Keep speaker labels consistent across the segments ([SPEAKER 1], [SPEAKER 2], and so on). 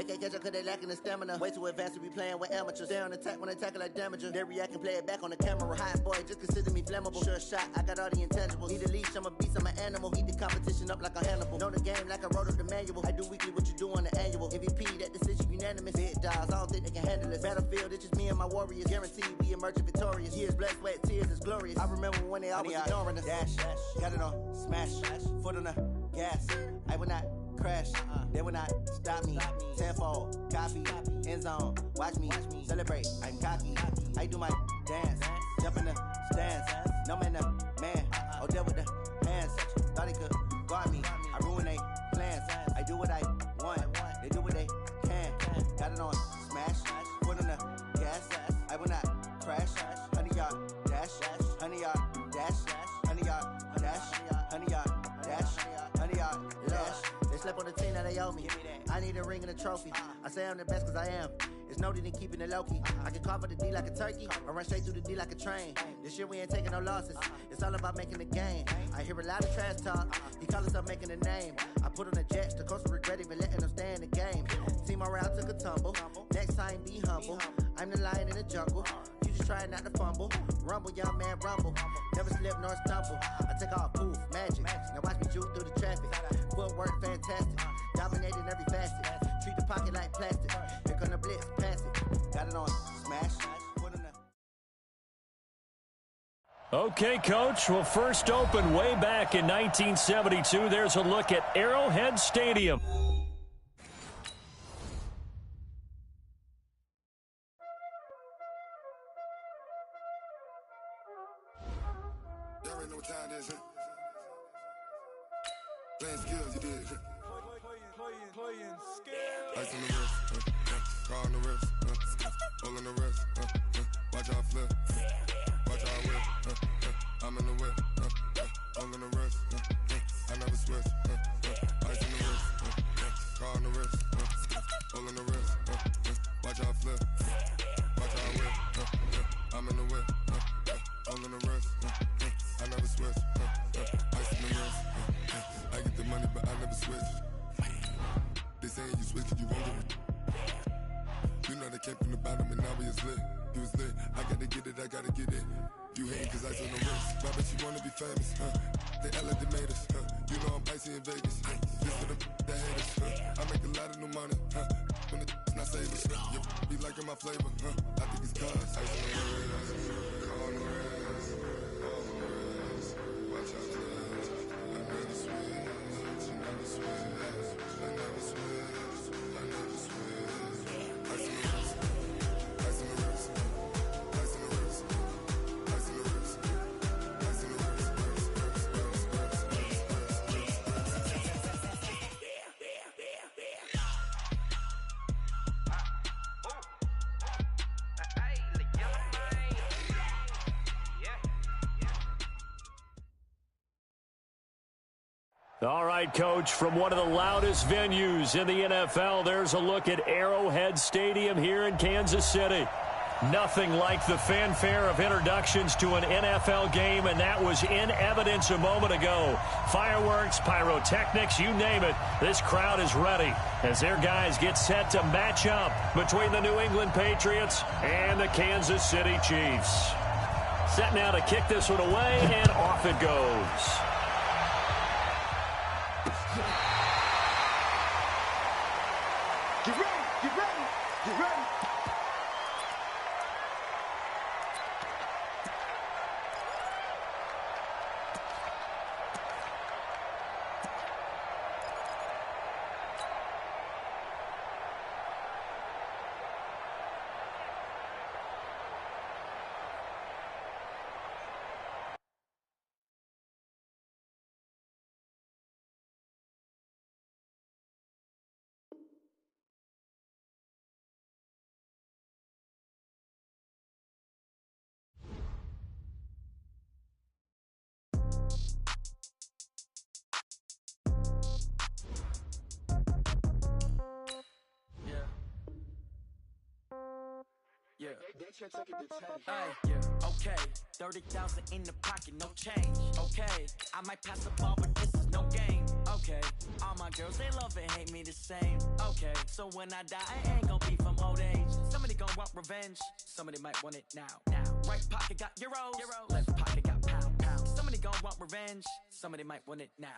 [SPEAKER 1] They can't catch up cause they lacking the stamina. Way too advanced to be playing with amateurs. Stay on attack when they tackle like damager. They react and play it back on the camera. Hot boy, just consider me flammable. Sure shot, I got all the intangibles. Need a leash, I'm a beast, I'm an animal. Heat the competition up like a Hannibal. Know the game like I wrote up the manual. I do weekly what you do on the annual. MVP, that decision unanimous. Big dogs, I don't think they can handle it. Battlefield, it's just me and my warriors. Guaranteed we emerge victorious. Years, blood, sweat, tears, it's glorious. I remember when they always ignoring us. Dash, got it on, smash, foot on the gas. I will not crash, they will not stop me. Tenfold, copy, end zone, watch me celebrate. I'm cocky, I do my dance, jump in the stands. No man, man, oh deal with the hands. Thought he could guard me, I ruin they plans. I do what I want, they do what they can. Got it on, smash, foot on the gas. I will not crash, 100-yard dash, 100-yard dash, 100-yard dash, 100-yard dash, 100-yard dash. They slept on the team that they owe me. I need a ring and a trophy. I say I'm the best cause I am. It's noted in keeping it low-key. I can carve the D like a turkey, or run straight through the D like a train. This year we ain't taking no losses. It's all about making the game. I hear a lot of trash talk. He call himself making a name. I put on the Jets. The coach will regret even letting them stay in the game. Team around took a tumble. Next time be humble. I'm the lion in the jungle. You just try not to fumble. Rumble, young man, rumble. Never slip nor stumble. I take off, poof, magic. Now watch me juke through the traffic. Footwork fantastic. Dominating every facet. Treat the pocket like plastic. Here come the blitz, pass it. Got it on, smash. Put in the...
[SPEAKER 2] Okay, Coach. Well, first opened way back in 1972. There's a look at Arrowhead Stadium.
[SPEAKER 3] Y'all already know what time it is, huh? Playing skills, you did. Playing skills. Ice on the wrist, car on the wrist, hole in the wrist, watch out flip, watch out whip, I'm in the whip, hole in the wrist, I never switch, ice on the wrist, car on the wrist, hole in the wrist, watch out flip, watch out whip, I'm in the whip, hole in the wrist, I never switch, ice in the wrist, I get the money but I never switch. They saying you switch 'cause you won't get it. You know they came from the bottom and now we is lit. You was lit, I gotta get it, I gotta get it. You hating 'cause ice on the wrist. I bet you wanna be famous, They elevated us, You know I'm icy in Vegas, This for the haters, I make a lot of new money, When it's not savers, You be liking my flavor, I think it's cause ice on the wrist, on the wrist, on the wrist. Watch out for this, I never switch, I never switch. I never switch, I never switch. Ice in the wrist, ice in the wrist, ice in the wrist, ice in the wrist, ice in the wrist,
[SPEAKER 2] All right, Coach, from one of the loudest venues in the NFL, there's a look at Arrowhead Stadium here in Kansas City. Nothing like the fanfare of introductions to an NFL game, and that was in evidence a moment ago. Fireworks, pyrotechnics, you name it, this crowd is ready as their guys get set to match up between the New England Patriots and the Kansas City Chiefs. Set now to kick this one away, and off it goes.
[SPEAKER 3] Get ready, get ready, get ready.
[SPEAKER 4] Yeah. Yeah. Okay. 30,000 in the pocket, no change. Okay. I might pass the ball, but this is no game. Okay, all my girls, they love and hate me the same. Okay, so when I die, I ain't gonna be from old age. Somebody gonna want revenge, somebody might want it now. Right pocket got euros, left pocket got pounds. Somebody gonna want revenge, somebody might want it now.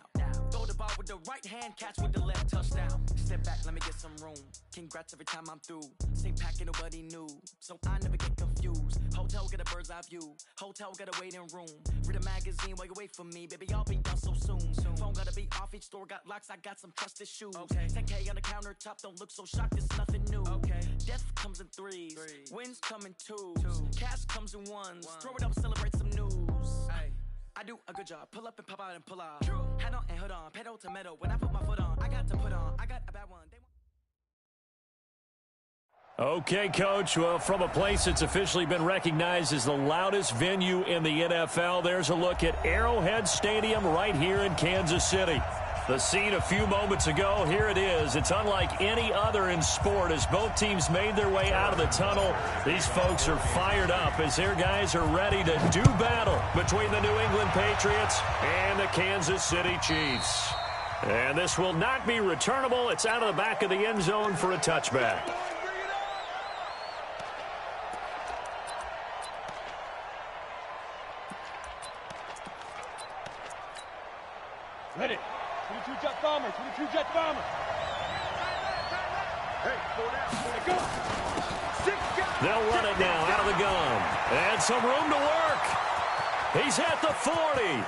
[SPEAKER 4] Throw the ball with the right hand, catch with the left, touchdown. Step back, let me get some room. Congrats every time I'm through. Same packing, nobody new, so I never get confused. Hotel get a bird's eye view, hotel get a waiting room. Read a magazine while you wait for me, baby, I'll be done so soon. Phone gotta be off, each store got locks, I got some trusted shoes. Okay, 10K on the countertop, don't look so shocked, it's nothing new. Okay, death comes in threes, wins come in twos, cash comes in ones. Throw it up, celebrate some news. Ay, I do a good job, pull up and pop out and pull off. Head on and hood on, pedal to metal. When I put my foot on, I got to put on. I got a bad one.
[SPEAKER 2] Okay, Coach. Well, from a place that's officially been recognized as the loudest venue in the NFL, there's a look at Arrowhead Stadium right here in Kansas City. The scene a few moments ago, here it is. It's unlike any other in sport as both teams made their way out of the tunnel. These folks are fired up as their guys are ready to do battle between the New England Patriots and the Kansas City Chiefs. And this will not be returnable. It's out of the back of the end zone for a touchback.
[SPEAKER 5] Ready. 22 jet bomber, 22 jet bomber. Hey, 4 down, go. 6 guys.
[SPEAKER 2] They'll run it now out of the gun. And some room to work. He's at the 40.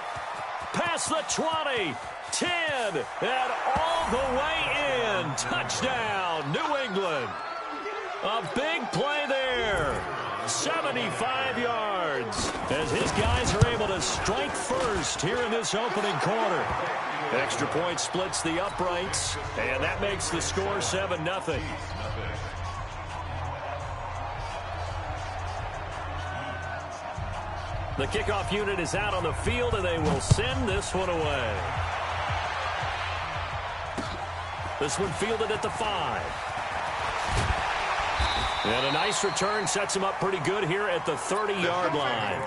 [SPEAKER 2] Past the 20. 10. And all the way in. Touchdown, New England. A big play there. 75 yards as his guys are able to strike first here in this opening quarter. Extra point splits the uprights, and that makes the score 7-0. The kickoff unit is out on the field, and they will send this one away. This one fielded at the 5. And a nice return sets him up pretty good here at the 30-yard line.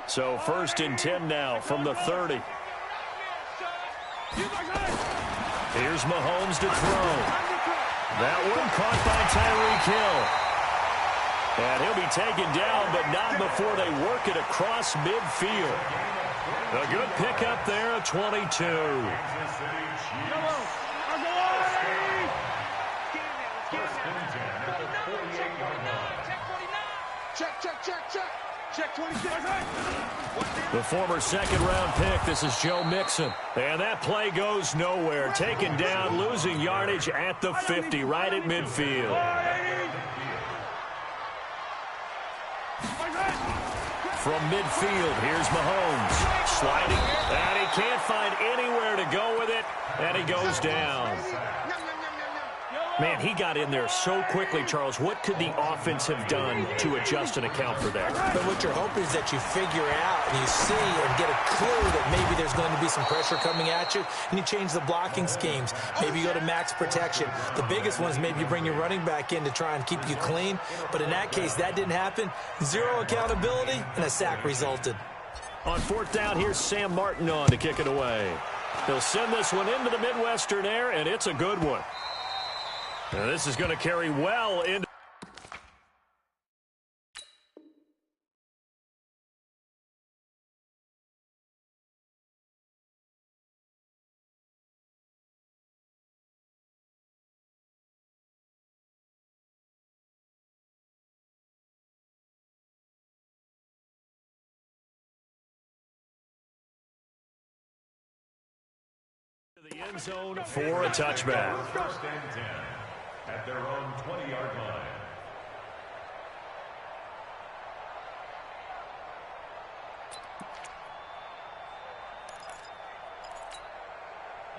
[SPEAKER 2] So 1st and 10 now from the 30. Here's Mahomes to throw. That one caught by Tyreek Hill. And he'll be taken down, but not before they work it across midfield. A good pickup there at 22.
[SPEAKER 5] Check 26.
[SPEAKER 2] The former second-round pick, this is Joe Mixon. And that play goes nowhere. Taken down, losing yardage at the 50, right at midfield. From midfield, here's Mahomes. Sliding, and he can't find anywhere to go with it, and he goes down. Man, he got in there so quickly, Charles. What could the offense have done to adjust and account for that?
[SPEAKER 6] But what you're hoping is that you figure out and you see and get a clue that maybe there's going to be some pressure coming at you, and you change the blocking schemes. Maybe you go to max protection. The biggest one is maybe you bring your running back in to try and keep you clean. But in that case, that didn't happen. Zero accountability, and a sack resulted.
[SPEAKER 2] On 4th down, here's Sam Martin on to kick it away. He'll send this one into the Midwestern air, and it's a good one. Now this is going to carry well into the end zone for a touchback.
[SPEAKER 7] At their own 20-yard line.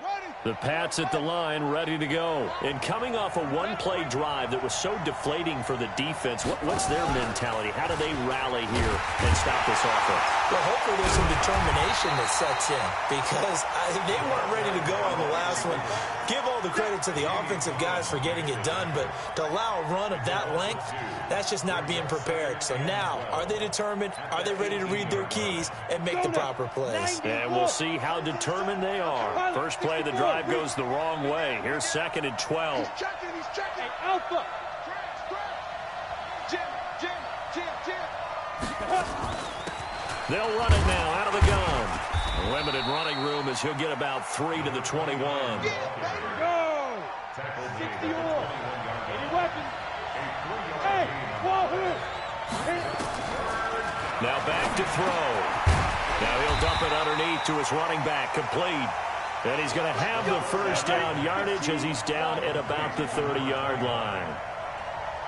[SPEAKER 5] Ready.
[SPEAKER 2] The Pats at the line, ready to go. And coming off a one-play drive that was so deflating for the defense, what's their mentality? How do they rally here and stop this offense?
[SPEAKER 6] Well, hopefully there's some determination that sets in because they weren't ready to go on the last one. Give all the credit to the offensive guys for getting it done, but to allow a run of that length, that's just not being prepared. So now, are they determined? Are they ready to read their keys and make the proper plays?
[SPEAKER 2] And we'll see how determined they are. First play of the drive goes the wrong way. Here's 2nd and 12.
[SPEAKER 5] He's checking. Hey, Alpha. Jim.
[SPEAKER 2] They'll run it now out of the gun. Limited running room as he'll get about 3 to the 21.
[SPEAKER 5] Go! 60 all. Any weapons? Hey, wahoo!
[SPEAKER 2] Now back to throw. Now he'll dump it underneath to his running back, complete. And he's going to have the first down yardage as he's down at about the 30-yard line.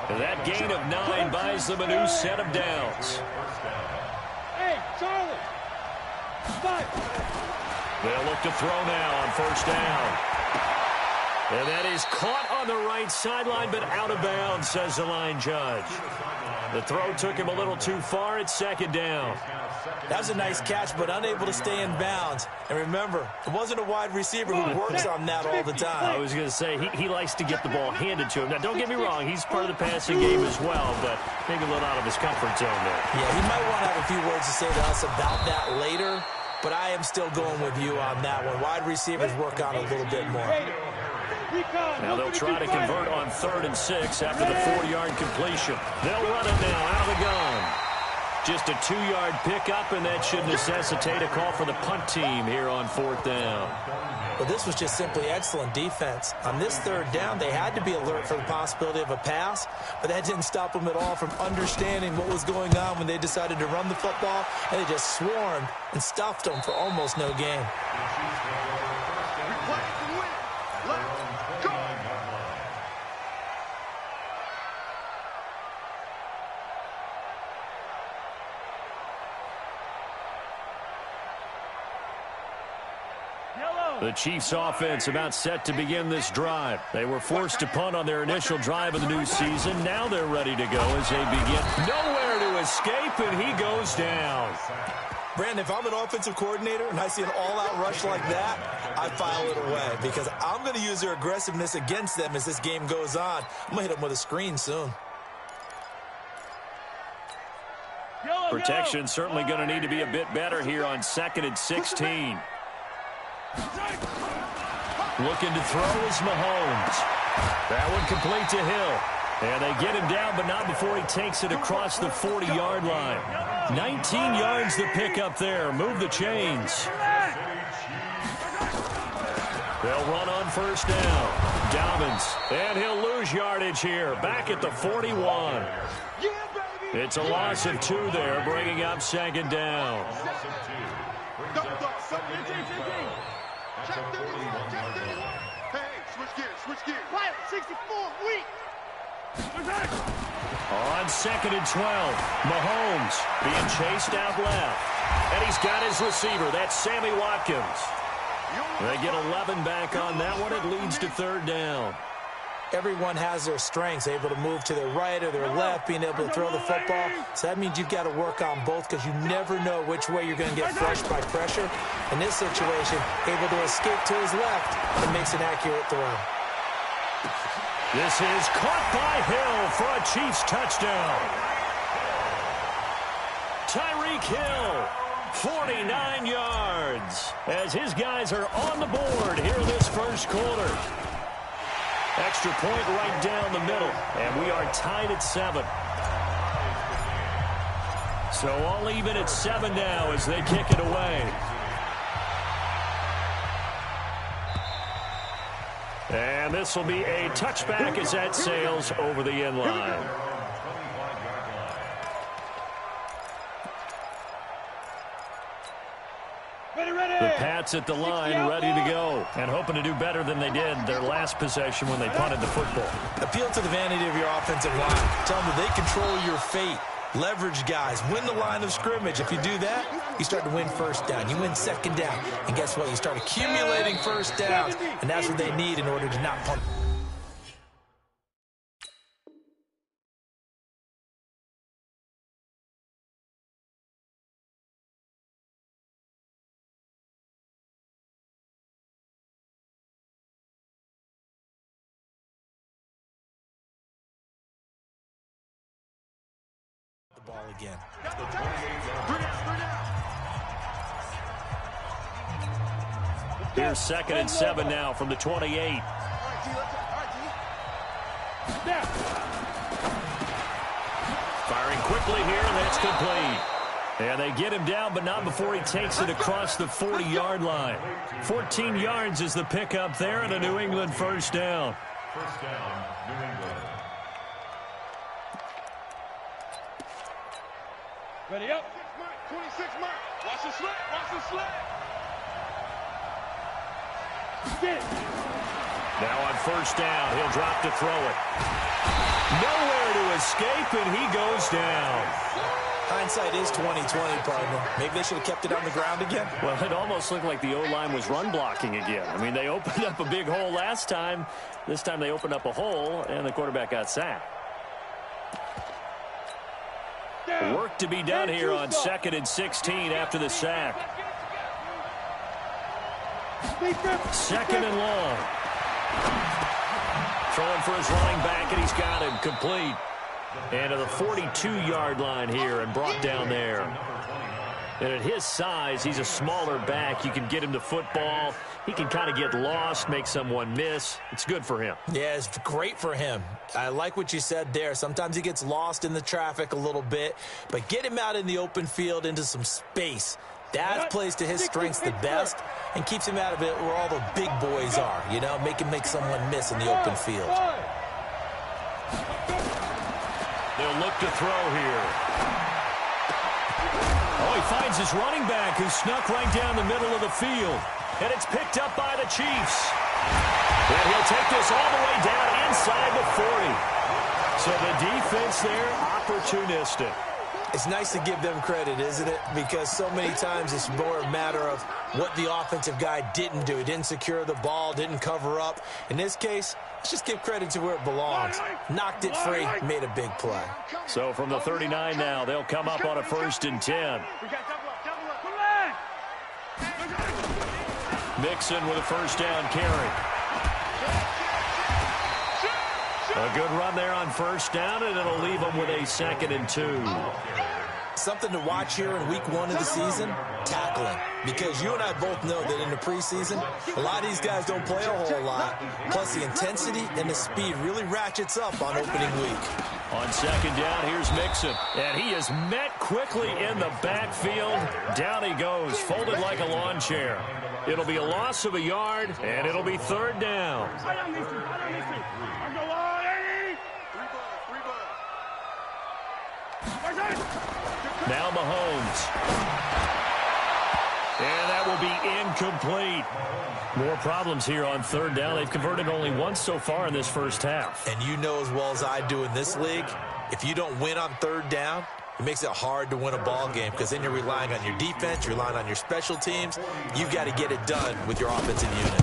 [SPEAKER 2] And that gain of 9 buys them a new set of downs.
[SPEAKER 5] Hey, Charlie! Five.
[SPEAKER 2] They'll look to throw now on first down. And that is caught on the right sideline, but out of bounds, says the line judge. The throw took him a little too far. It's 2nd down.
[SPEAKER 6] That was a nice catch, but unable to stay in bounds. And remember, it wasn't a wide receiver who works on that all the time.
[SPEAKER 2] I was going to say, he likes to get the ball handed to him. Now, don't get me wrong, he's part of the passing game as well, but maybe a little out of his comfort zone there.
[SPEAKER 6] Yeah, he might want to have a few words to say to us about that later, but I am still going with you on that one. Wide receivers work on it a little bit more.
[SPEAKER 2] Now they'll try to convert on 3rd and 6 after the 4-yard completion. They'll run it now out of the gun. Just a 2-yard pickup, and that should necessitate a call for the punt team here on 4th down.
[SPEAKER 6] Well, this was just simply excellent defense. On this 3rd down, they had to be alert for the possibility of a pass, but that didn't stop them at all from understanding what was going on when they decided to run the football, and they just swarmed and stuffed them for almost no gain.
[SPEAKER 2] The Chiefs offense about set to begin this drive. They were forced to punt on their initial drive of the new season. Now they're ready to go as they begin. Nowhere to escape, and he goes down.
[SPEAKER 6] Brandon, if I'm an offensive coordinator and I see an all-out rush like that, I file it away because I'm going to use their aggressiveness against them as this game goes on. I'm going to hit them with a screen soon.
[SPEAKER 2] Protection certainly going to need to be a bit better here on 2nd and 16. Looking to throw is Mahomes. That one complete to Hill. And they get him down, but not before he takes it across the 40-yard line. 19 yards to pick up there. Move the chains. They'll run on first down. Dobbins. And he'll lose yardage here. Back at the 41. It's a loss of 2 there, bringing up 2nd down.
[SPEAKER 5] Quiet, 64, weak.
[SPEAKER 2] On 2nd and 12, Mahomes being chased out left. And he's got his receiver. That's Sammy Watkins. They get 11 back on that one. It leads to 3rd down.
[SPEAKER 6] Everyone has their strengths, able to move to their right or their left, being able to throw the football. So that means you've got to work on both because you never know which way you're going to get flushed by pressure. In this situation, able to escape to his left and makes an accurate throw.
[SPEAKER 2] This is caught by Hill for a Chiefs touchdown. Tyreek Hill, 49 yards, as his guys are on the board here in this first quarter. Extra point right down the middle, and we are tied at 7. So all even at 7 now as they kick it away. And this will be a touchback as that sails over the end line. The Pats at the line, ready to go, and hoping to do better than they did their last possession when they punted the football.
[SPEAKER 6] Appeal to the vanity of your offensive line. Tell them that they control your fate. leverage guys, win the line of scrimmage. If you do that, you start to win first down. You win second down. And guess what? You start accumulating first downs, and that's what they need in order to not punt. Ball again.
[SPEAKER 2] Here's 2nd and 7 now from the 28. Firing quickly here, and that's complete. And they get him down, but not before he takes it across the 40-yard line. 14 yards is the pickup there, and a New England first down.
[SPEAKER 7] First down, New England.
[SPEAKER 5] Ready up. 26 mark. Watch the slant. Watch the slant.
[SPEAKER 2] Now on first down, he'll drop to throw it. Nowhere to escape, and he goes down.
[SPEAKER 6] Hindsight is 20/20, partner. Maybe they should have kept it on the ground again.
[SPEAKER 2] Well, it almost looked like the O-line was run blocking again. I mean, they opened up a big hole last time. This time they opened up a hole, and the quarterback got sacked. Work to be done here on 2nd and 16 after the sack. 2nd and long. Throwing for his running back, and he's got him complete. And to the 42-yard line here and brought down there. And at his size, he's a smaller back. You can get him the football. He can kind of get lost, make someone miss. It's good for him.
[SPEAKER 6] Yeah, it's great for him. I like what you said there. Sometimes he gets lost in the traffic a little bit, but get him out in the open field into some space. That plays to his strengths the best and keeps him out of it where all the big boys are, you know, make someone miss in the open field.
[SPEAKER 2] They'll look to throw here. Oh, he finds his running back who snuck right down the middle of the field. And it's picked up by the Chiefs. And he'll take this all the way down inside the 40. So the defense there, opportunistic.
[SPEAKER 6] It's nice to give them credit, isn't it? Because so many times it's more a matter of what the offensive guy didn't do. He didn't secure the ball, didn't cover up. In this case, let's just give credit to where it belongs. Knocked it free, made a big play.
[SPEAKER 2] So from the 39 now, they'll come up on a 1st and 10. Mixon with a first down carry. A good run there on first down, and it'll leave them with a 2nd and 2.
[SPEAKER 6] Something to watch here in week 1 of the season, tackling. Because you and I both know that in the preseason, a lot of these guys don't play a whole lot. Plus, the intensity and the speed really ratchets up on opening week.
[SPEAKER 2] On 2nd down, here's Mixon. And he is met quickly in the backfield. Down he goes, folded like a lawn chair. It'll be a loss of a yard, and it'll be 3rd down. Now Mahomes. And that will be incomplete. More problems here on 3rd down. They've converted only once so far in this first half.
[SPEAKER 6] And you know as well as I do in this league, if you don't win on 3rd down, it makes it hard to win a ball game because then you're relying on your defense, you're relying on your special teams. You've got to get it done with your offensive unit.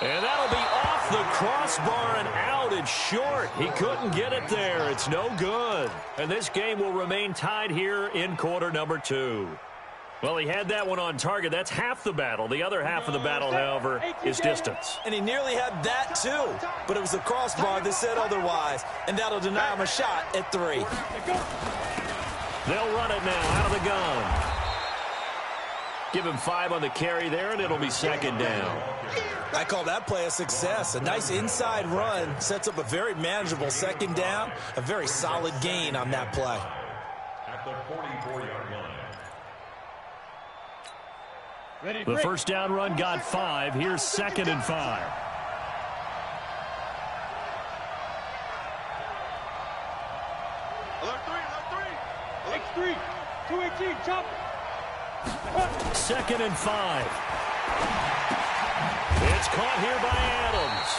[SPEAKER 2] And that'll be off the crossbar and out. It's short. He couldn't get it there. It's no good. And this game will remain tied here in quarter number 2. Well, he had that one on target. That's half the battle. The other half of the battle, however, is distance.
[SPEAKER 6] And he nearly had that, too. But it was the crossbar that said otherwise. And that'll deny him a shot at 3.
[SPEAKER 2] They'll run it now out of the gun. Give him 5 on the carry there, and it'll be 2nd down.
[SPEAKER 6] I call that play a success. A nice inside run sets up a very manageable 2nd down. A very solid gain on that play.
[SPEAKER 7] At the 44-yard line.
[SPEAKER 2] The first down run got 5. Here's 2nd and 5.
[SPEAKER 5] Alert 3. 218, chop.
[SPEAKER 2] 2nd and 5. It's caught here by Adams.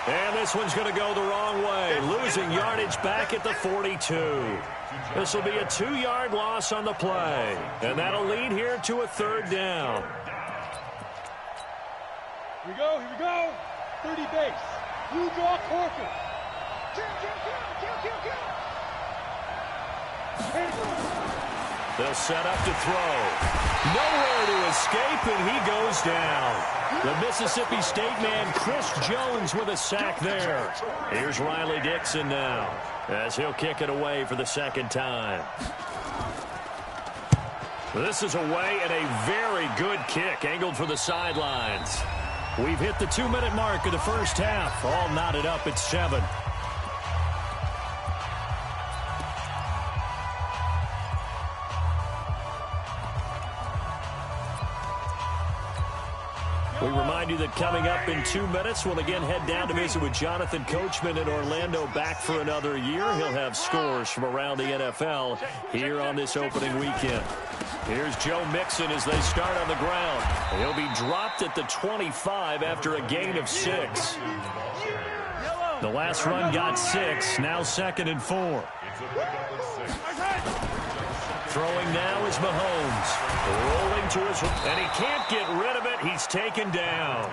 [SPEAKER 2] And this one's going to go the wrong way, losing yardage back at the 42. This will be a 2-yard loss on the play, and that'll lead here to a 3rd down.
[SPEAKER 5] Here we go. 30 base. Blue draw Corker.
[SPEAKER 2] They'll set up to throw. Nowhere to escape, and he goes down. The Mississippi State man, Chris Jones, with a sack there. Here's Riley Dixon now, as he'll kick it away for the 2nd time. This is away, and a very good kick, angled for the sidelines. We've hit the 2-minute mark of the first half. All knotted up at 7. We remind you that coming up in 2 minutes, we'll again head down to visit with Jonathan Coachman in Orlando, back for another year. He'll have scores from around the NFL here on this opening weekend. Here's Joe Mixon as they start on the ground. He'll be dropped at the 25 after a gain of 6. The last run got 6, now 2nd and 4. Throwing now is Mahomes. Rolling to his, and he can't get rid of it. He's taken down.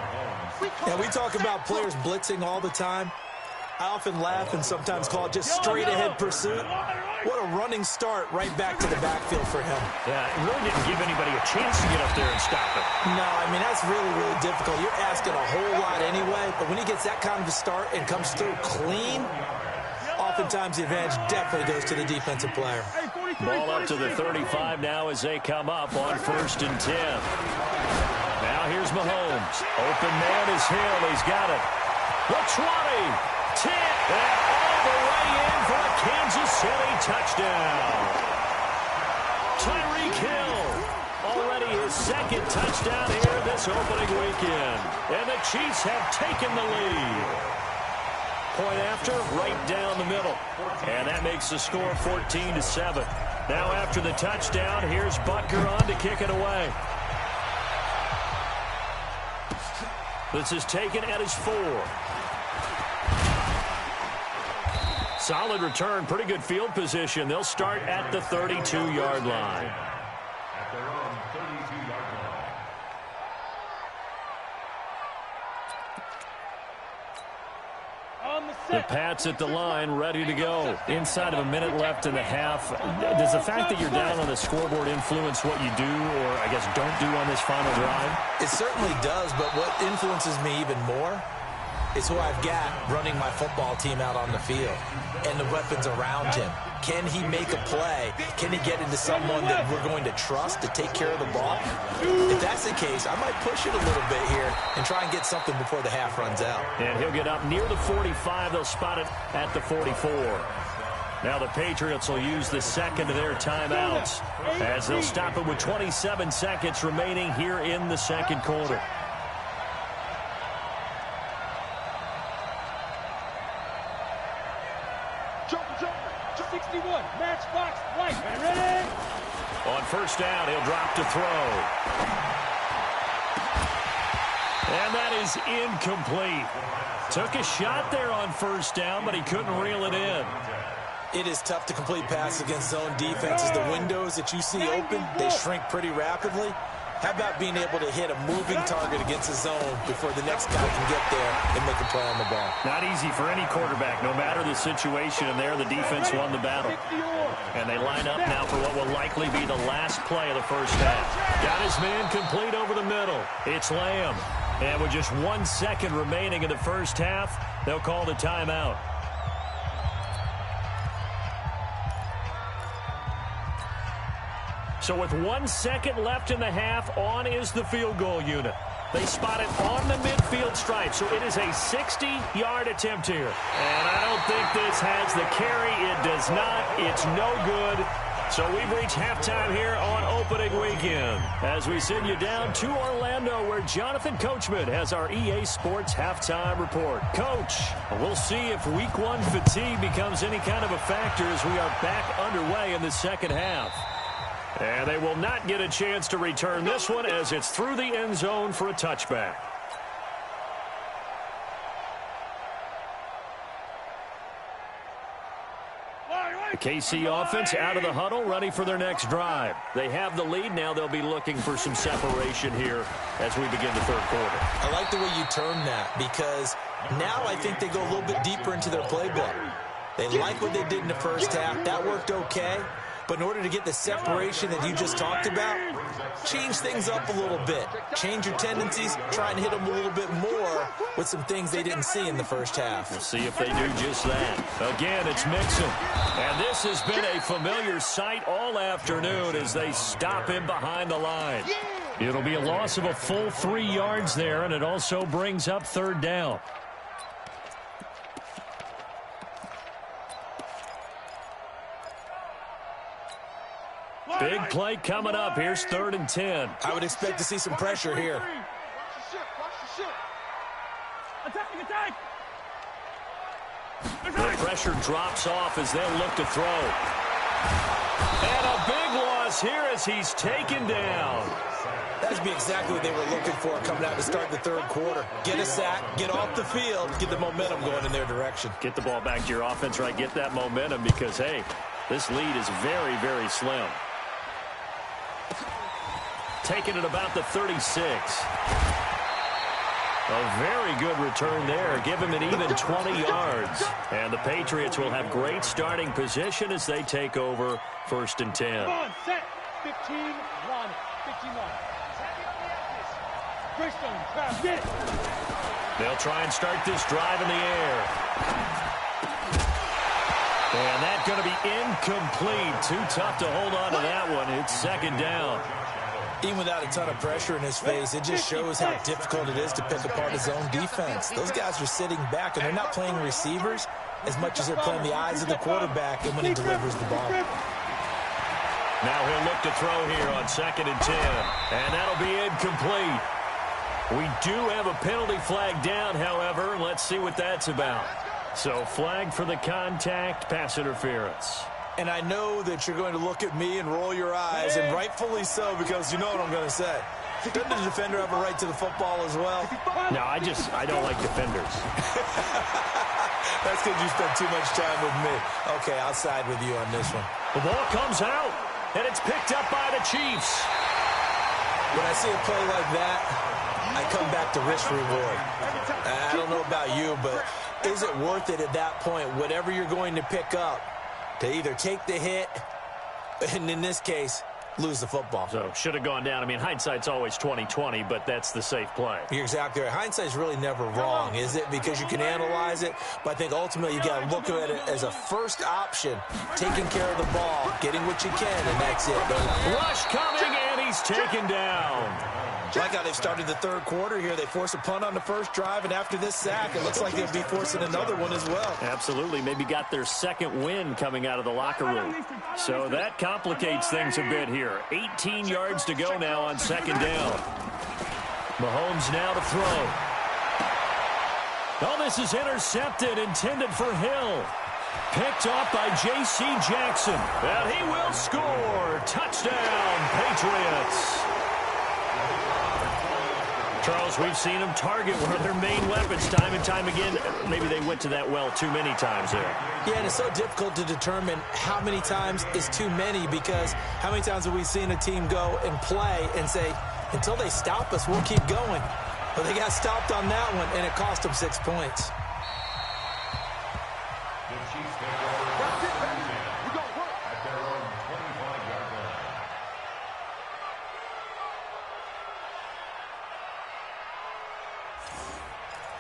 [SPEAKER 6] Yeah, we talk about players blitzing all the time. I often laugh and sometimes call it just straight-ahead pursuit. What a running start right back to the backfield for him.
[SPEAKER 2] Yeah, it really didn't give anybody a chance to get up there and stop it.
[SPEAKER 6] No, I mean, that's really, really difficult. You're asking a whole lot anyway, but when he gets that kind of a start and comes through clean, oftentimes the advantage definitely goes to the defensive player.
[SPEAKER 2] Ball up to the 35 now as they come up on 1st and 10. Now here's Mahomes. Open man is Hill. He's got it. The 20, 10, and all the way in for a Kansas City touchdown. Tyreek Hill, already his 2nd touchdown here this opening weekend. And the Chiefs have taken the lead. Point after, right down the middle. And that makes the score 14-7. Now after the touchdown, here's Butker on to kick it away. This is taken at his 4. Solid return, pretty good field position. They'll start at the 32-yard line.
[SPEAKER 7] At their own 32-yard line.
[SPEAKER 2] The Pats at the line, ready to go. Inside of a minute left in the half. Does the fact that you're down on the scoreboard influence what you do, or I guess don't do on this final drive?
[SPEAKER 6] It certainly does, but what influences me even more is who I've got running my football team out on the field and the weapons around him. Can he make a play? Can he get into someone that we're going to trust to take care of the ball? If that's the case, I might push it a little bit here and try and get something before the half runs out.
[SPEAKER 2] And he'll get up near the 45. They'll spot it at the 44. Now the Patriots will use the 2nd of their timeouts as they'll stop it with 27 seconds remaining here in the 2nd quarter. On 1st down, he'll drop to throw. And that is incomplete. Took a shot there on 1st down, but he couldn't reel it in.
[SPEAKER 6] It is tough to complete passes against zone defenses. The windows that you see open, they shrink pretty rapidly. How about being able to hit a moving target against the zone before the next guy can get there and make a play on the ball?
[SPEAKER 2] Not easy for any quarterback, no matter the situation. And there, the defense won the battle. And they line up now for what will likely be the last play of the first half. Got his man complete over the middle. It's Lamb. And with just 1 second remaining in the first half, they'll call the timeout. So with 1 second left in the half, on is the field goal unit. They spot it on the midfield stripe, so it is a 60-yard attempt here. And I don't think this has the carry. It does not. It's no good. So we've reached halftime here on opening weekend as we send you down to Orlando where Jonathan Coachman has our EA Sports halftime report. Coach, we'll see if week 1 fatigue becomes any kind of a factor as we are back underway in the second half. And they will not get a chance to return this one as it's through the end zone for a touchback. The KC offense out of the huddle, ready for their next drive. They have the lead. Now they'll be looking for some separation here as we begin the third quarter.
[SPEAKER 6] I like the way you term that, because now I think they go a little bit deeper into their playbook. They like what they did in the first half. That worked okay. But in order to get the separation that you just talked about, change things up a little bit. Change your tendencies, try and hit them a little bit more with some things they didn't see in the first half.
[SPEAKER 2] We'll see if they do just that. Again, it's Mixon. And this has been a familiar sight all afternoon as they stop him behind the line. It'll be a loss of a full 3 yards there, and it also brings up third down. Big play coming up. Here's 3rd and 10.
[SPEAKER 6] I would expect to see some pressure here.
[SPEAKER 2] The pressure drops off as they'll look to throw. And a big loss here as he's taken down.
[SPEAKER 6] That would be exactly what they were looking for coming out to start the third quarter. Get a sack, get off the field, get the momentum going in their direction.
[SPEAKER 2] Get the ball back to your offense, right? Get that momentum because, hey, this lead is very, very slim. Taking it about the 36. A very good return there. Give him an even 20 yards. And the Patriots will have great starting position as they take over 1st and 10.
[SPEAKER 5] Come on, set. 15, run. 15, run. Greystone, grab, get it.
[SPEAKER 2] They'll try and start this drive in the air. And that's going to be incomplete. Too tough to hold on to that one. It's 2nd down.
[SPEAKER 6] Even without a ton of pressure in his face, it just shows how difficult it is to pick apart his own defense. Those guys are sitting back, and they're not playing receivers as much as they're playing the eyes of the quarterback and when he delivers the ball.
[SPEAKER 2] Now he'll look to throw here on 2nd and 10. And that'll be incomplete. We do have a penalty flag down, however. Let's see what that's about. So flag for the contact, pass interference.
[SPEAKER 6] And I know that you're going to look at me and roll your eyes, and rightfully so, because you know what I'm going to say. Doesn't the defender have a right to the football as well?
[SPEAKER 2] No, I don't like defenders.
[SPEAKER 6] That's because you spent too much time with me. Okay, I'll side with you on this one.
[SPEAKER 2] The ball comes out, and it's picked up by the Chiefs.
[SPEAKER 6] When I see a play like that, I come back to risk reward. I don't know about you, but is it worth it at that point, whatever you're going to pick up, to either take the hit, and in this case, lose the football?
[SPEAKER 2] So should have gone down. I mean, hindsight's always 20/20, but that's the safe play.
[SPEAKER 6] You're exactly right. Hindsight's really never wrong, is it? Because you can analyze it, but I think ultimately you got to look at it as a first option, taking care of the ball, getting what you can, and that's it.
[SPEAKER 2] Rush coming, and he's taken down.
[SPEAKER 6] Like how they've started the third quarter here. They force a punt on the first drive, and after this sack, it looks like they'll be forcing another one as well.
[SPEAKER 2] Absolutely. Maybe got their 2nd win coming out of the locker room. So that complicates things a bit here. 18 yards to go now on 2nd down. Mahomes now to throw. Oh, this is intercepted, intended for Hill. Picked off by J.C. Jackson. And he will score. Touchdown, Patriots. Charles, we've seen them target one of their main weapons time and time again. Maybe they went to that well too many times there.
[SPEAKER 6] Yeah, and it's so difficult to determine how many times is too many, because how many times have we seen a team go and play and say, until they stop us, we'll keep going. But they got stopped on that one, and it cost them 6 points.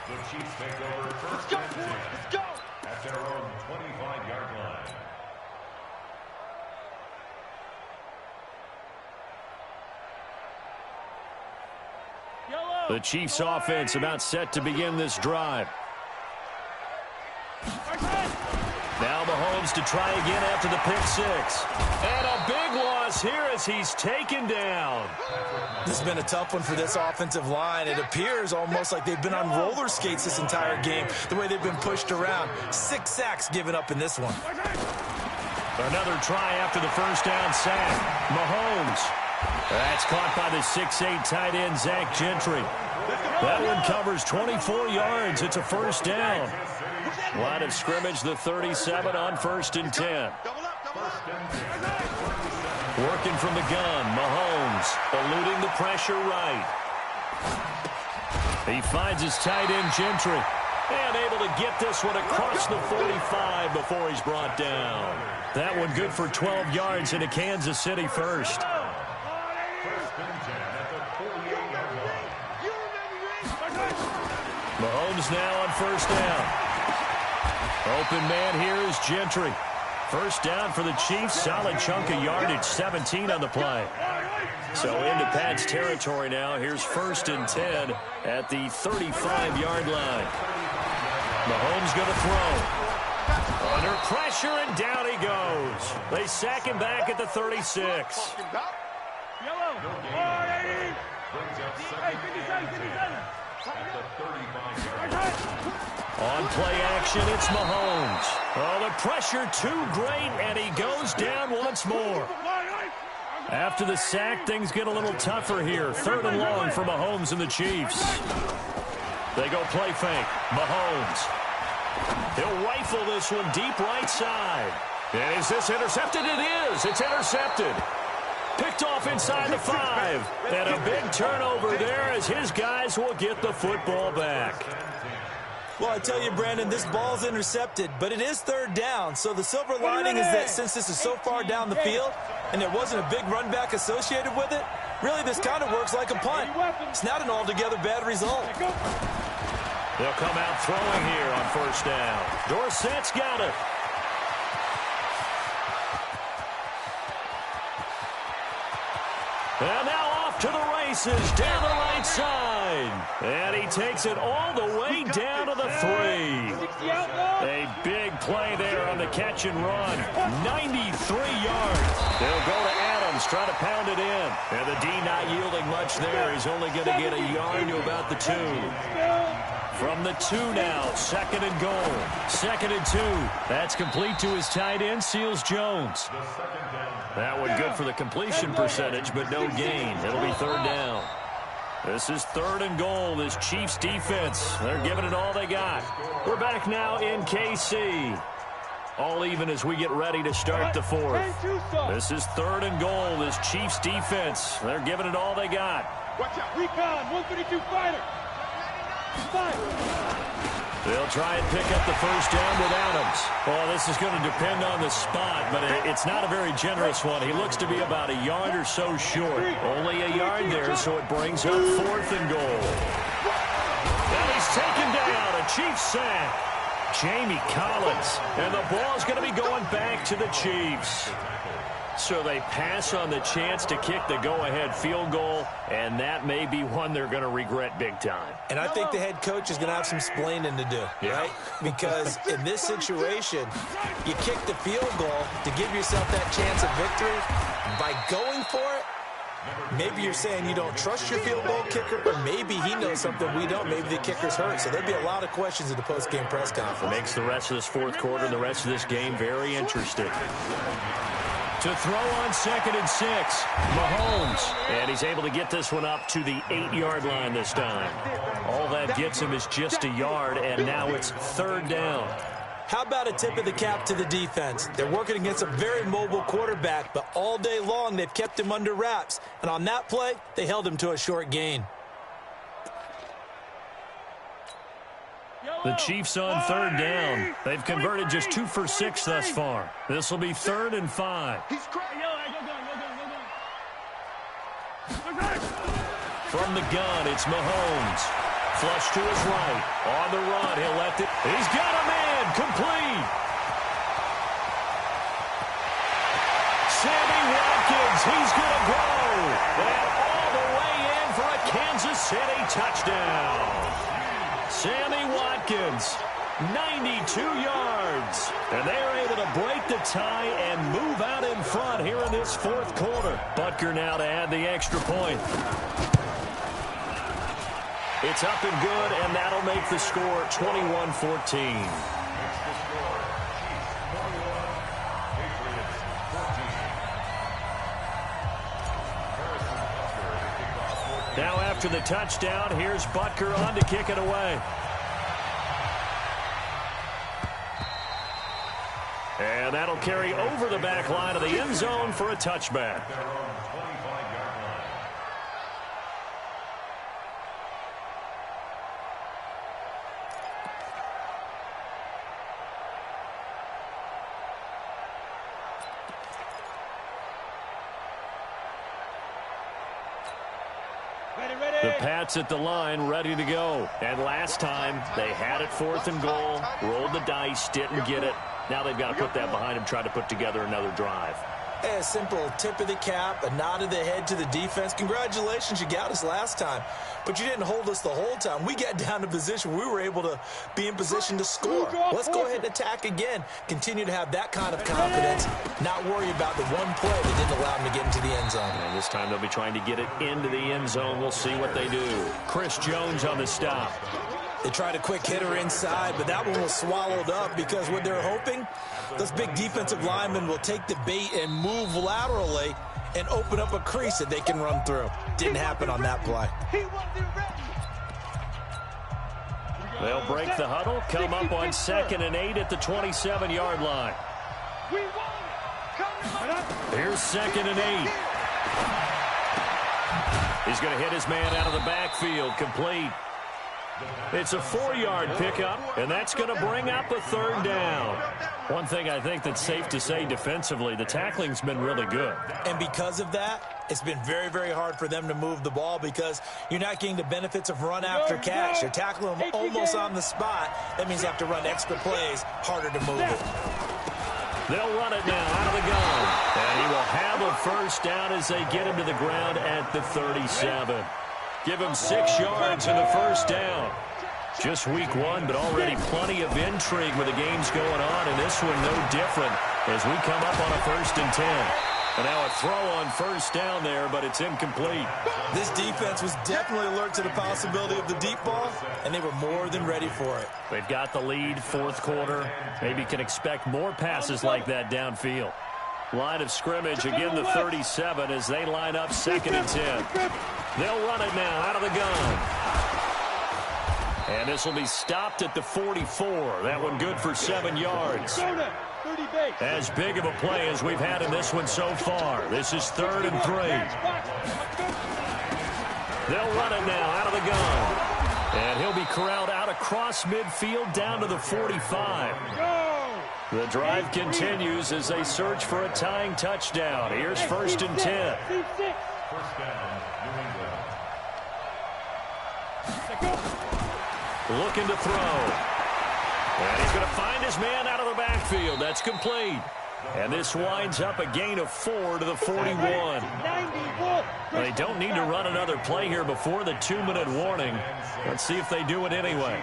[SPEAKER 7] The Chiefs take over 1st and 10 at their own 25-yard line.
[SPEAKER 2] The Chiefs offense about set to begin this drive. Now Mahomes to try again after the pick 6. And a big loss here as he's taken down.
[SPEAKER 6] This has been a tough one for this offensive line. It appears almost like they've been on roller skates this entire game, the way they've been pushed around. 6 sacks given up in this one.
[SPEAKER 2] Another try after the first down sack. Mahomes. That's caught by the 6'8" tight end, Zach Gentry. That one covers 24 yards. It's a 1st down. Line of scrimmage, the 37 on 1st and 10. Working from the gun, Mahomes eluding the pressure right. He finds his tight end, Gentry, and able to get this one across the 45 before he's brought down. That one good for 12 yards into Kansas City first. Mahomes now on 1st down. Open man here is Gentry. 1st down for the Chiefs. Solid chunk of yardage, 17 on the play. So into Pat's territory now. Here's 1st and 10 at the 35-yard line. Mahomes going to throw. Under pressure, and down he goes. They sack him back at the 36. On play action, it's Mahomes. Oh, the pressure too great, and he goes down once more. After the sack, things get a little tougher here. 3rd and long for Mahomes and the Chiefs. They go play fake. Mahomes. He'll rifle this one deep right side. And is this intercepted? It is. It's intercepted. Picked off inside the 5. And a big turnover there as his guys will get the football back.
[SPEAKER 6] Well, I tell you, Brandon, this ball's intercepted, but it is 3rd down. So the silver lining is that since this is so far down the field and there wasn't a big run back associated with it, really this kind of works like a punt. It's not an altogether bad result.
[SPEAKER 2] They'll come out throwing here on 1st down. Dorsett's got it. And now off to the races, down the right side. And he takes it all the way down to the 3. A big play there on the catch and run. 93 yards. They'll go to Adams, try to pound it in. And the D not yielding much there. He's only going to get a yard to about the 2. From the 2 now, 2nd and goal. 2nd and 2. That's complete to his tight end, Seals-Jones. That one good for the completion percentage, but no gain. It'll be 3rd down. This is 3rd and goal. This Chiefs defense, they're giving it all they got. We're back now in KC. All even as we get ready to start the 4th. This is 3rd and goal. This Chiefs defense, they're giving it all they got.
[SPEAKER 5] Watch out, recon, 132 fighter.
[SPEAKER 2] They'll try and pick up the 1st down with Adams. Well, this is going to depend on the spot, but it's not a very generous one. He looks to be about a yard or so short. Only a yard there, so it brings up 4th and goal. And he's taken down, a Chiefs sack. Jamie Collins, and the ball's going to be going back to the Chiefs. So they pass on the chance to kick the go-ahead field goal, and that may be one they're going to regret big time.
[SPEAKER 6] And I think the head coach is going to have some splaining to do, right? Because in this situation, you kick the field goal to give yourself that chance of victory. By going for it, maybe you're saying you don't trust your field goal kicker, or maybe he knows something we don't. Maybe the kicker's hurt. So there'll be a lot of questions at the post-game press conference.
[SPEAKER 2] Makes the rest of this 4th quarter and the rest of this game very interesting. To throw on 2nd and 6, Mahomes. And he's able to get this one up to the 8-yard line this time. All that gets him is just a yard, and now it's 3rd down.
[SPEAKER 6] How about a tip of the cap to the defense? They're working against a very mobile quarterback, but all day long they've kept him under wraps. And on that play, they held him to a short gain.
[SPEAKER 2] The Chiefs on 3rd down. They've converted just 2 for 6 thus far. This will be 3rd and 5. From the gun, it's Mahomes. Flush to his right. On the run, he'll let it. He's got a man. Complete. Sammy Watkins, he's going to go. And all the way in for a Kansas City touchdown. Sammy Watkins, 92 yards. And they're able to break the tie and move out in front here in this 4th quarter. Butker now to add the extra point. It's up and good, and that'll make the score 21-14. Now after the touchdown, here's Butker on to kick it away. And that'll carry over the back line of the end zone for a touchback. The Pats at the line, ready to go. And last time, they had it 4th and goal, rolled the dice, didn't get it. Now they've got to put that behind them, try to put together another drive.
[SPEAKER 6] A simple tip of the cap, a nod of the head to the defense. Congratulations, you got us last time. But you didn't hold us the whole time. We got down to position. We were able to be in position to score. Let's go ahead and attack again. Continue to have that kind of confidence. Not worry about the one play that didn't allow them to get into the end zone.
[SPEAKER 2] And this time they'll be trying to get it into the end zone. We'll see what they do. Chris Jones on the stop.
[SPEAKER 6] They tried a quick hitter inside, but that one was swallowed up because what they're hoping, those big defensive linemen will take the bait and move laterally and open up a crease that they can run through. Didn't happen on that play.
[SPEAKER 2] They'll break the huddle, come up on 2nd and 8 at the 27-yard line. Here's 2nd and 8. He's going to hit his man out of the backfield, complete. It's a 4-yard pickup, and that's going to bring up a 3rd down. One thing I think that's safe to say defensively, the tackling's been really good.
[SPEAKER 6] And because of that, it's been very, very hard for them to move the ball because you're not getting the benefits of run after catch. You're tackling them almost on the spot. That means you have to run extra plays, harder to move it.
[SPEAKER 2] They'll run it now out of the gun. And he will have a 1st down as they get him to the ground at the 37. Give him 6 yards in the 1st down. Just week 1, but already plenty of intrigue with the games going on, and this one no different as we come up on a 1st and 10. And now a throw on 1st down there, but it's incomplete.
[SPEAKER 6] This defense was definitely alert to the possibility of the deep ball, and they were more than ready for it.
[SPEAKER 2] They've got the lead, 4th quarter. Maybe can expect more passes like that downfield. Line of scrimmage, again the 37 as they line up 2nd and 10. They'll run it now out of the gun. And this will be stopped at the 44. That one good for 7 yards. As big of a play as we've had in this one so far. This is 3rd and 3. They'll run it now out of the gun. And he'll be corralled out across midfield down to the 45. The drive continues as they search for a tying touchdown. Here's 1st and 10. Looking to throw. And he's going to find his man out of the backfield. That's complete. And this winds up a gain of 4 to the 41. They don't need to run another play here before the 2-minute warning. Let's see if they do it anyway.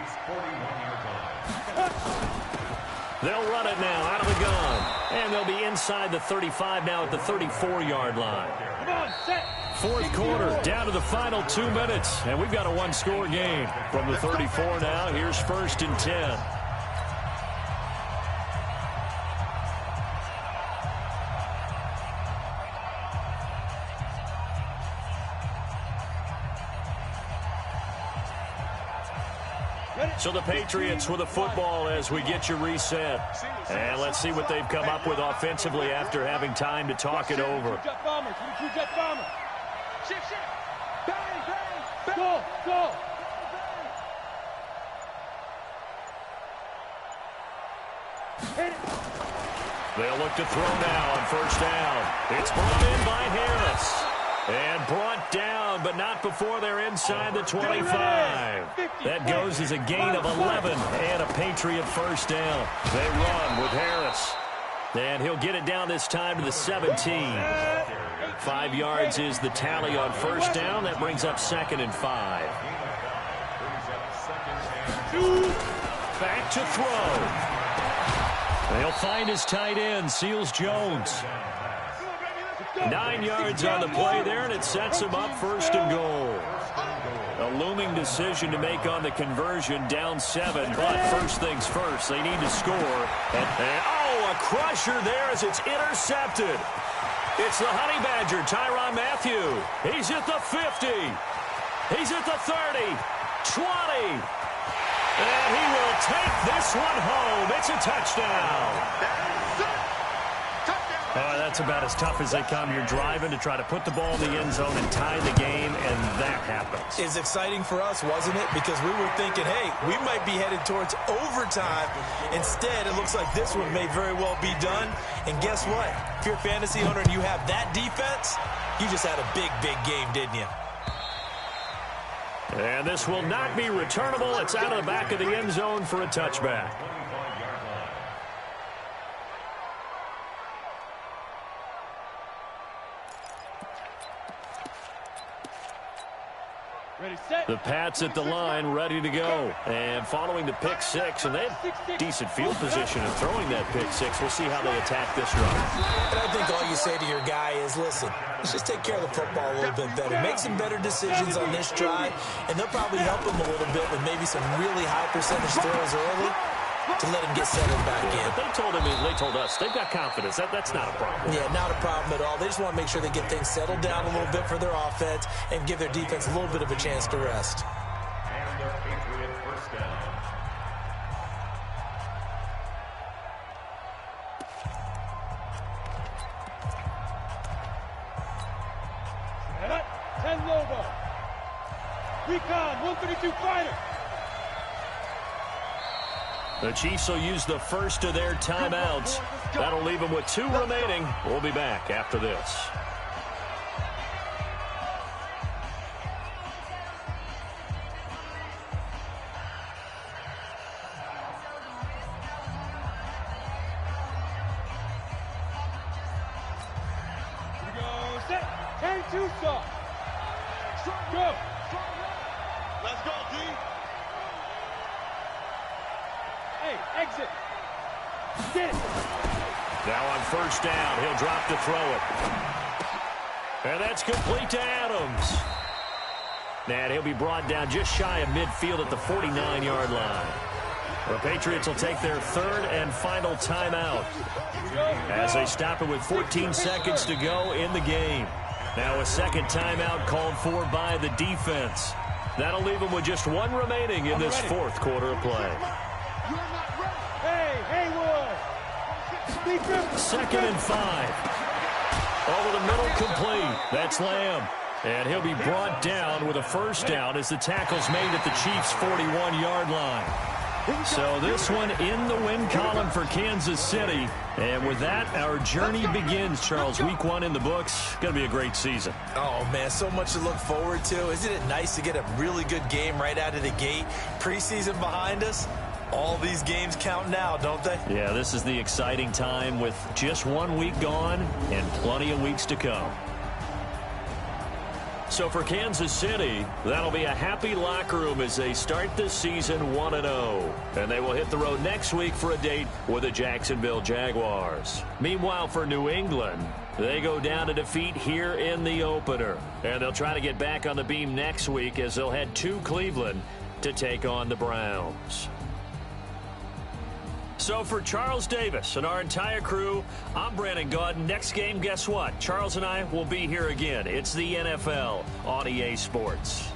[SPEAKER 2] They'll run it now out of the gun. And they'll be inside the 35 now at the 34-yard line. 4th quarter, down to the final 2 minutes. And we've got a 1-score game. From the 34 now, here's 1st and 10. So the Patriots with a football as we get you reset. And let's see what they've come up with offensively after having time to talk it over.
[SPEAKER 5] Go!
[SPEAKER 2] They'll look to throw now on 1st down. It's brought in by Harris. And brought down, but not before they're inside the 25. That goes as a gain of 11 and a Patriot 1st down. They run with Harris. And he'll get it down this time to the 17. 5 yards is the tally on 1st down. That brings up 2nd and 5. Back to throw. They'll find his tight end, Seals Jones. 9 yards on the play there, and it sets him up 1st and goal. A looming decision to make on the conversion, down 7. But first things first, they need to score. And a crusher there as it's intercepted. It's the Honey Badger, Tyrann Mathieu. He's at the 50. He's at the 30. 20. And he will take this one home. It's a touchdown. that's about as tough as they come. You're driving to try to put the ball in the end zone and tie the game, and that happens.
[SPEAKER 6] It's exciting for us, wasn't it? Because we were thinking, hey, we might be headed towards overtime. Instead, it looks like this one may very well be done. And guess what? If you're a fantasy owner and you have that defense, you just had a big, big game, didn't you?
[SPEAKER 2] And this will not be returnable. It's out of the back of the end zone for a touchback. The Pats at the line, ready to go. And following the pick six, and they have decent field position in throwing that pick six. We'll see how they attack this run.
[SPEAKER 6] And I think all you say to your guy is, listen, let's just take care of the football a little bit better. Make some better decisions on this drive, and they'll probably help him a little bit with maybe some really high percentage throws early to let him get settled back in.
[SPEAKER 2] They told us they've got confidence. That's not a problem.
[SPEAKER 6] Yeah, not a problem at all. They just want to make sure they get things settled down a little bit for their offense and give their defense a little bit of a chance to rest.
[SPEAKER 7] And the Patriot first down.
[SPEAKER 5] Set up, 10 logo. Recon, 132 fighter.
[SPEAKER 2] The Chiefs will use the first of their timeouts. That'll leave them with 2 remaining. We'll be back after this.
[SPEAKER 5] Here we go, set, turn 2 soft. Go. Let's go, D. Hey, exit. Get it.
[SPEAKER 2] Now on first down, he'll drop to throw it. And that's complete to Adams. And he'll be brought down just shy of midfield at the 49-yard line. The Patriots will take their 3rd and final timeout as they stop it with 14 seconds to go in the game. Now a second timeout called for by the defense. That'll leave them with just 1 remaining in this 4th quarter of play.
[SPEAKER 5] Hey, Haywood.
[SPEAKER 2] 2nd and 5. Over the middle, complete. That's Lamb. And he'll be brought down with a first down as the tackle's made at the Chiefs' 41-yard line. So this one in the win column for Kansas City. And with that, our journey begins, Charles. Week 1 in the books. Going to be a great season.
[SPEAKER 6] Oh, man, so much to look forward to. Isn't it nice to get a really good game right out of the gate? Preseason behind us. All these games count now, don't they?
[SPEAKER 2] Yeah, this is the exciting time with just 1 week gone and plenty of weeks to come. So for Kansas City, that'll be a happy locker room as they start this season 1-0. And they will hit the road next week for a date with the Jacksonville Jaguars. Meanwhile, for New England, they go down to defeat here in the opener. And they'll try to get back on the beam next week as they'll head to Cleveland to take on the Browns. So for Charles Davis and our entire crew, I'm Brandon Gaudin. Next game, guess what? Charles and I will be here again. It's the NFL on EA Sports.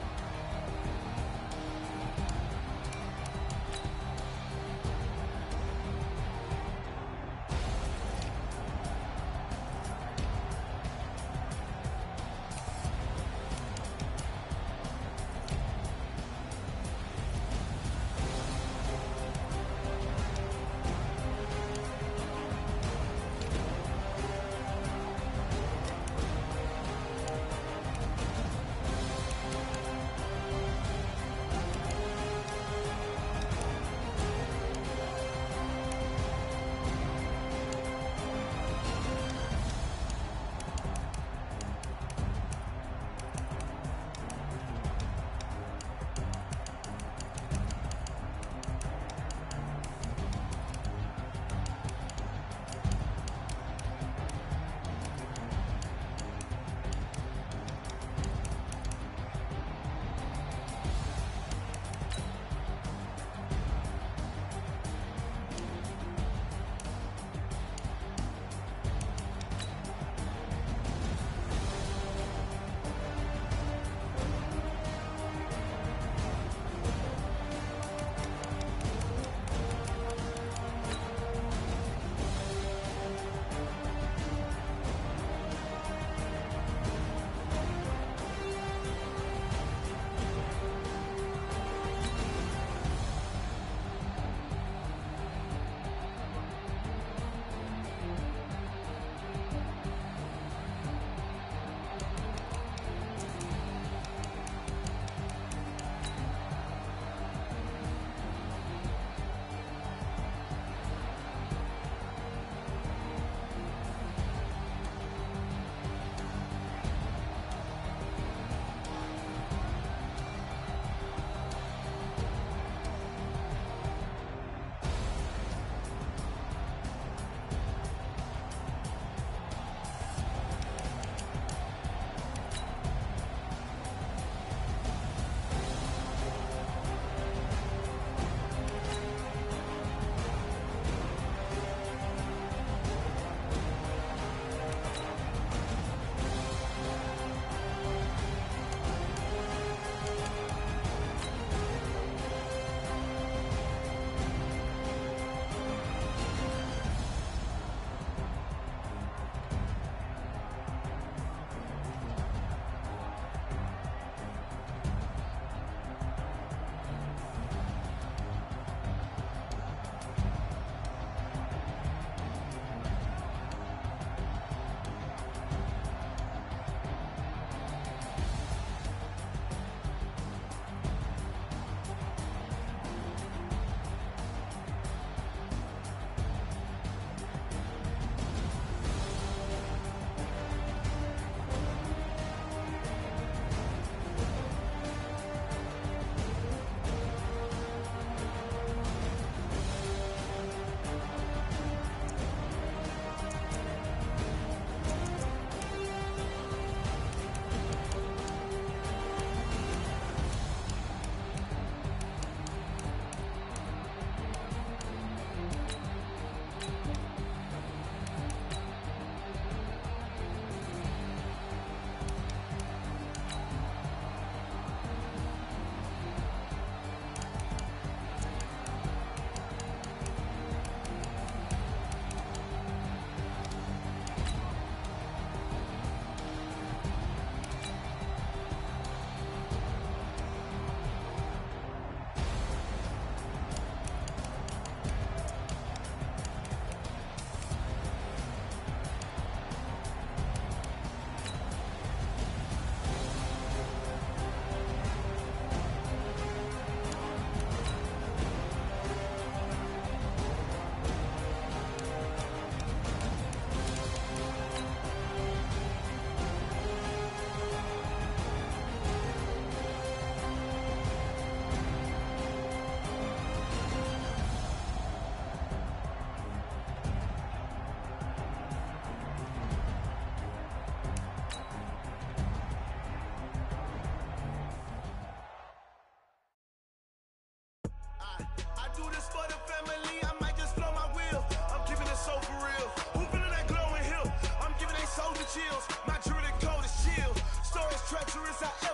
[SPEAKER 8] so for real. Who feeling that glow in here? I'm giving they soldier chills. My druid code is chill. Stories treacherous, I